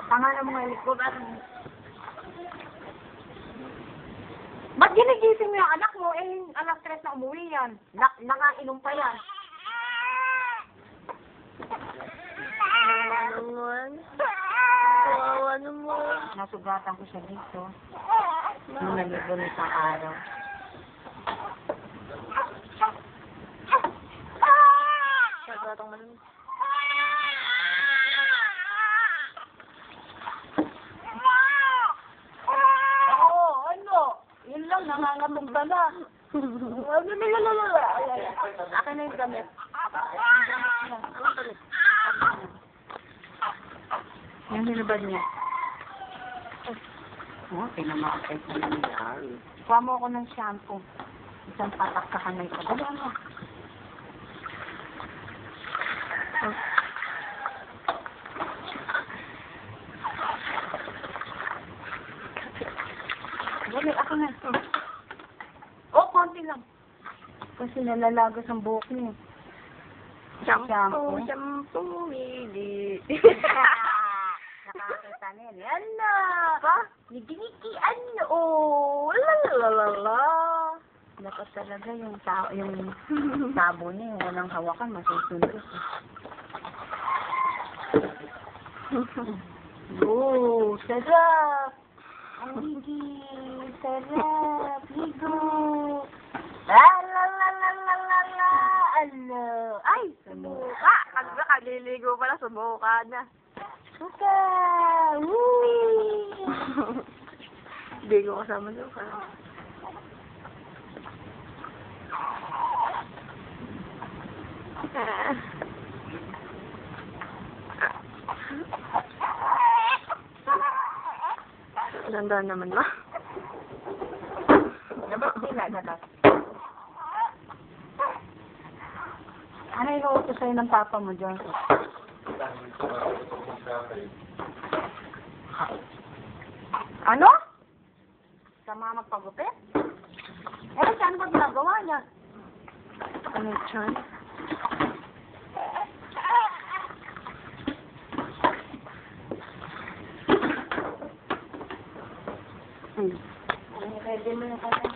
Tanga na mga likuran. Ba't ginigising mo yung anak mo? Alas 3 na umuwi yan. Nakainom pa yan. Naman. Kawawa naman. Nasugatan ko siya dito. Nung naligo isang araw. Nagatang man. Yun lang, nangangatong ka na. Akin na yung gamit. Anong gamit? Yung hinubad niya. Oh, pinamakasay ko na yan. Kuha mo ako ng shampoo. Isang patak sa kanay ko. Dali mo. Dali, ako na. Oh, konti lang. Kasi nalalagas ang buhok niya. Shampoo, shampoo, mili. Nakakita niya. Yan na. Pa? Nigingiki, ano? Oh, lalalala. Dapat talaga yung sabo niya, yung walang hawakan, masusunod. Oh, sarap. Ang higi. Sarap. Ligo. Lalalala. Ano? Ay, Sumuka! Kaliligo pala, sumuka na. suka. Woo! Hindi ko kasama doon ka. Ganda naman ba? Dapat sila, dapat. Ano yung utos sa'yo ng papa mo, Johnson? Ano? Sa mga magpagupit? Eh, saan ba ginagawa niya? Ano yun? Pwede mo na kasi.